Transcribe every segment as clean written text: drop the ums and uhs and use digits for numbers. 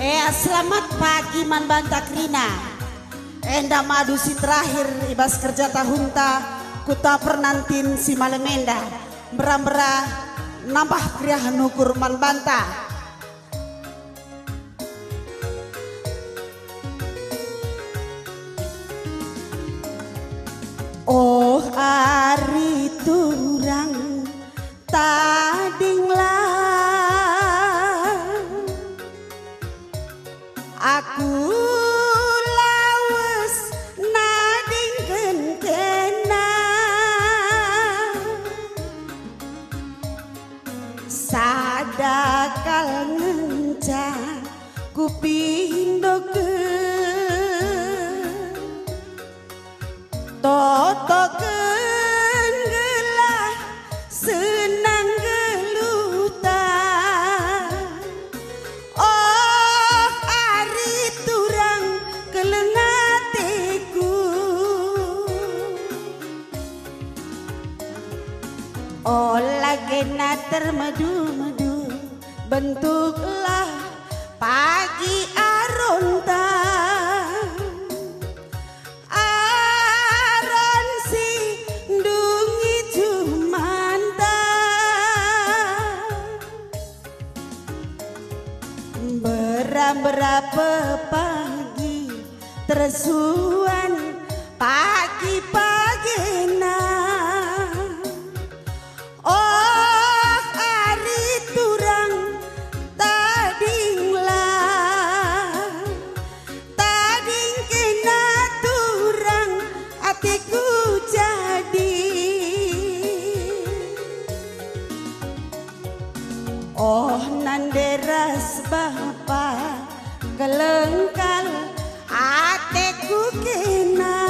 Selamat pagi Man Banta Krina. Enda madu si terakhir ibas kerja tahunta kuta pernantin si malemenda. Berambera nambah kriahan ukur Man Banta. Oh ari turang tadinglah aku lawas nadingkeun kena sadakal ngenca kupindokeun totokeun gelah senang gelutan. Oh ari turang kelengatiku, oh lagena termedu-medu bentuklah pagi aronta. Berapa pagi tersuan pagi-pagi nah. Oh hari turang tadinglah tading kena turang atiku jadi. Oh nanderas bapa kelengkal ateku kena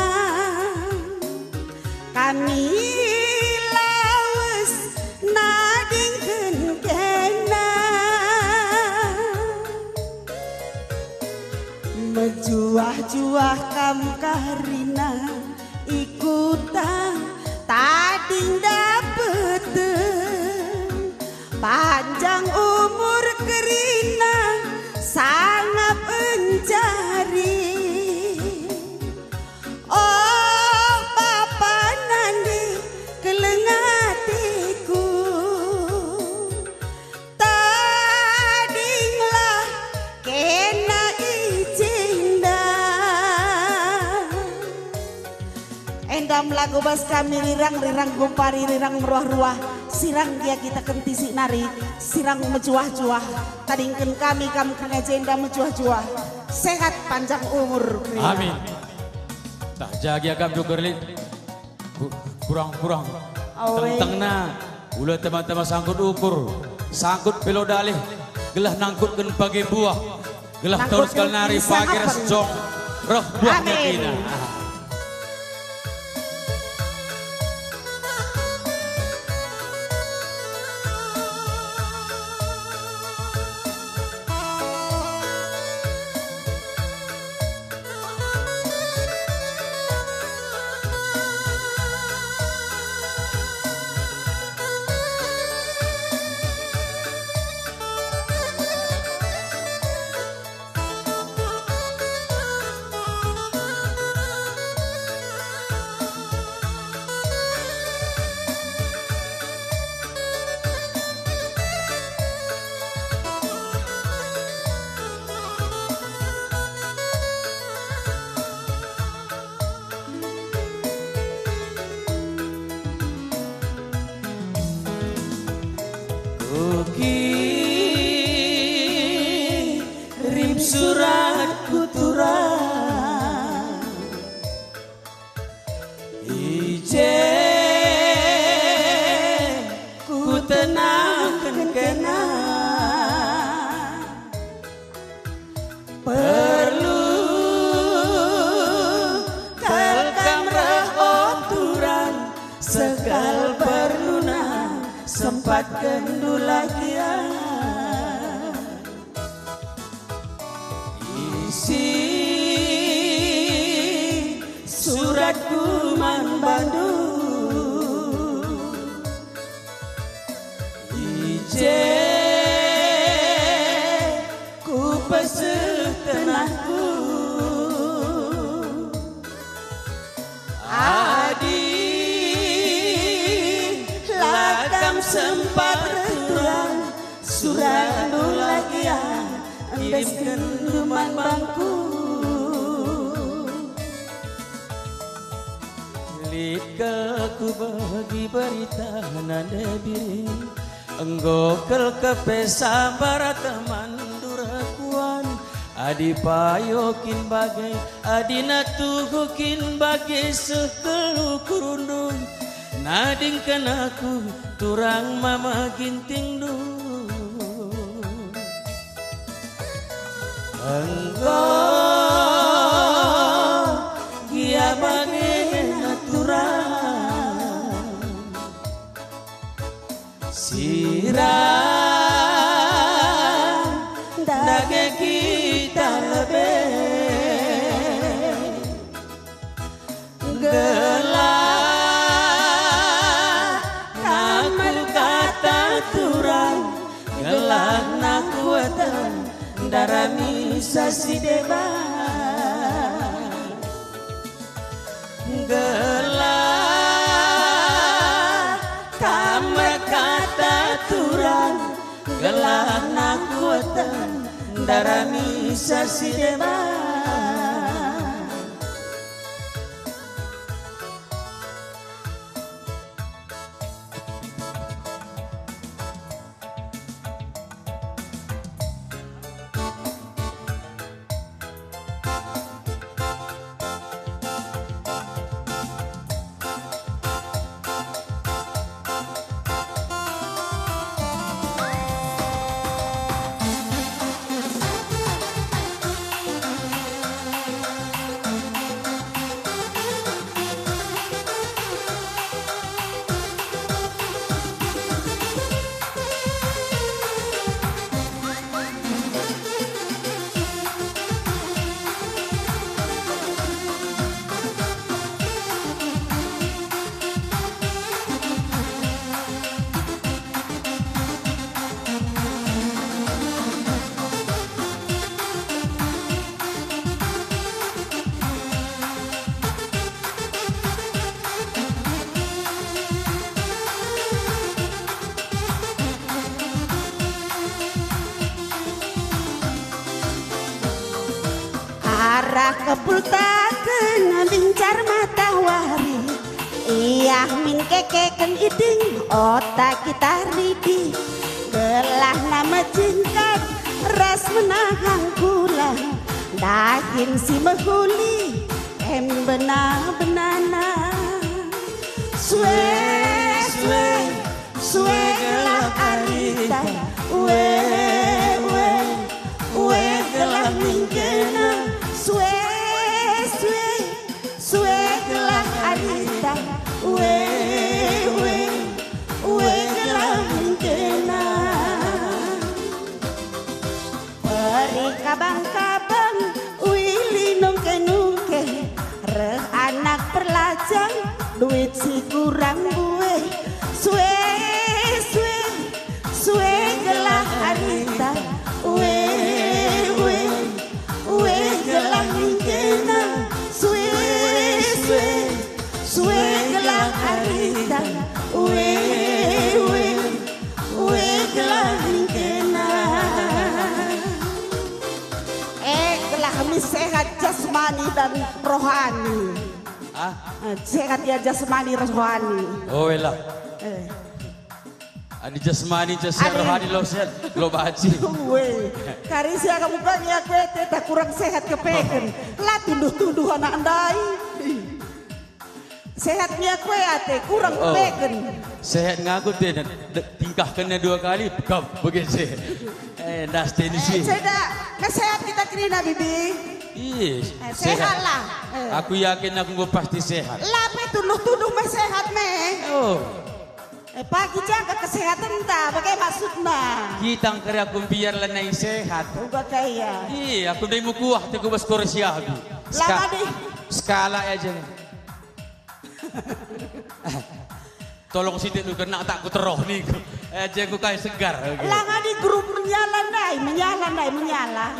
kami lawas nadingkeun kena mejuah-juah kam karina ikutan tading dapeteun panjang umur kerina sangat mencari. Oh papa nandi kelengatiku tadinglah kena izinda. Endam lagu bas kami rirang gumpari rirang meruah-ruah sirang dia kita kentisi nari sirang mejuah-juah tadingkan kami kena jenda mejuah-juah sehat panjang umur. Amin. Tak jaga agam juga kurang-kurang tentangna ulah teman-teman sangkut ukur sangkut pelodalih gelah nangkutkan pagi buah gelah tahun sekali nari pagi resjong roh buahnya kita. Kirim surat kuturang ijen ku tenangkan kena perlu kalkam oturan segal berluna sempat kendulakian isi suratku Man Bandung ije ku pesen sempat berturang surat lagi ya kirimkan duman bangku Lika ku bagi berita nada diri Enggokel kepesa barata mandurakuan Adi payokin bagai Adina tuhukin bagai sekelu kurundung Nadingkan aku turang mama ginting du Engkau gia bagai naturang Sirang dage kita lebih gelap aku kata turang gelap naku watan darami sasi deba gelap kamar kata turang gelap naku watan darami sasi deba arah kepultakeun bincar matahari iyah min kekeken iding otak kita ridi gelah nama jingkat ras menahang kula daging si mehuli em benana sue gelah arita we gelah mingkena sue gelah arita we gelah mingkena peri kabang-kabang wili nungke reh anak perlajang duit si kurang gue sue gelah arita we gelah mingkena sue gelah arita we gelah mingkena gelah mi sehat jasmani dan rohani sehat ya jasmani rohani oh elah Adi jasmani jasad rohani lo sehat lo baci. Weh, kari sia kamu kan ya kue tak kurang sehat kepeken. Lah tuduh anak andai. Sehatnya kue ate kurang kepeken. Sehat ngaku deh tingkahkannya 2 kali bekam begitu. Das tenis sih. Sehat kita kirina bibi. Iya, sehat lah. Aku yakin aku pasti sehat. Lah pe tuduh mah sehat meh. Oh. Pagi jaga kesehatan tak, bagaimana maksudnya? Kita angker aku biar lenai sehat. Uga kaya. Iya, aku dari mukuah, aku bas koresia aku. Lama deh. Skala aja. Tolong sih lu kena takut roh nih. Aja aku kayak segar. Lama di grup menyala.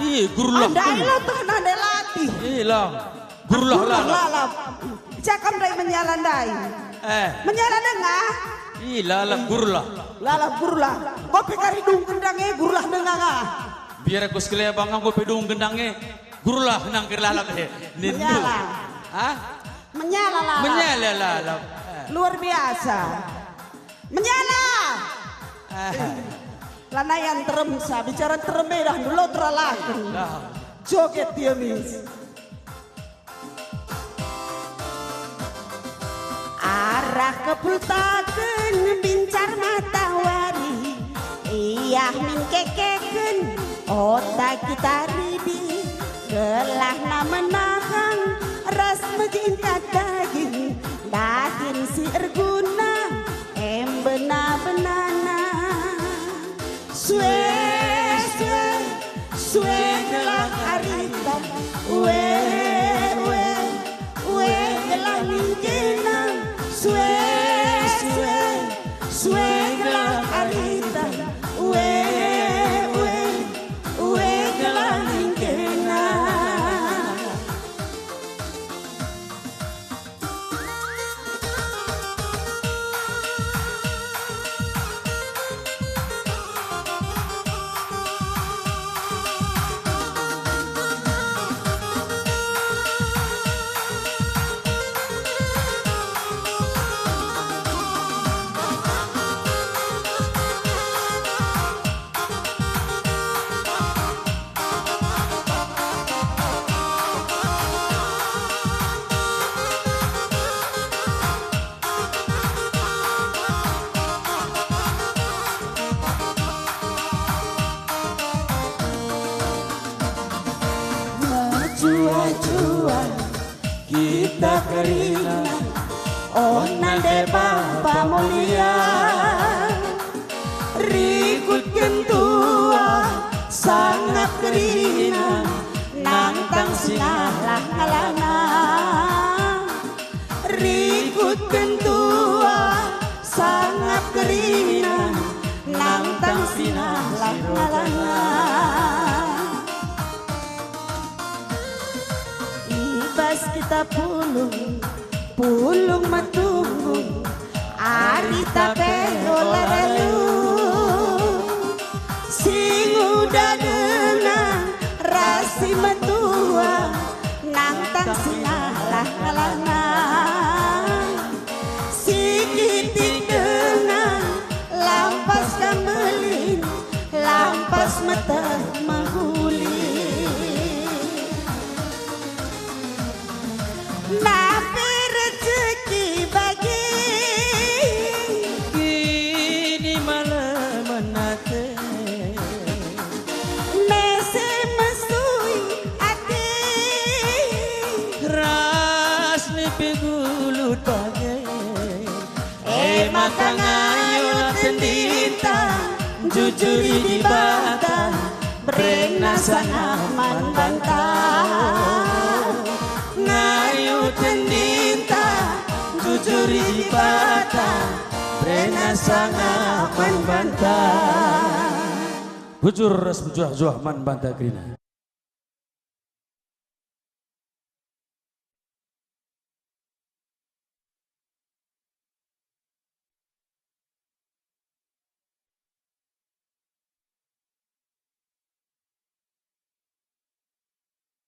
Iya, guru lah. Andai lo tuh nanda latih. Iya lah. Guru lah. Cakam dari menyala dai. Menyala dengah. Ilalah gurlah. Lala gurlah. Kopi karidung kendangnya gurlah dengah nga. Biar aku sekali bang aku pedung gendangnya gurlah nang kerlalap nindu. Menyala. Hah? Menyala lala. Menyala lalap. Luar biasa. Menyala. Lana yang teremsa bicara termedah dulu teralakan. Joget dia mis. Arah kepultaken bincar matahari. Iya min kekeken otak kita ridi. Gelah na menahang ras menjingkat daging. Daging si erguna bena-benana. Sue gelah harita. We gelah ninjena. Sue gelah harita. We gelah ninjena. Jua-jua kita keringat. Oh nande Bapa mulia. Rikut kentua sangat keringat. Nantang sinalah ngalana. Rikut kentua sangat keringat. Nantang sinalah ngalana. Ibas kita pulung matunggung. Ari tape olaralu. Sing udah denang rasi matua. Nantang sinalah ngalana. Sikitik denang lampas kamelin. Lampas mata mahuli. Napi rezeki bagi Kini malam menate Nese mesui ati ras nipi gulut bagai maka ngayu tendita Jujuri di bata Brena sangat man bantah Ngayu tendita Jujuri di bata Brena sangat man bantah. Bujur ras bujuh-juh man bantah krina.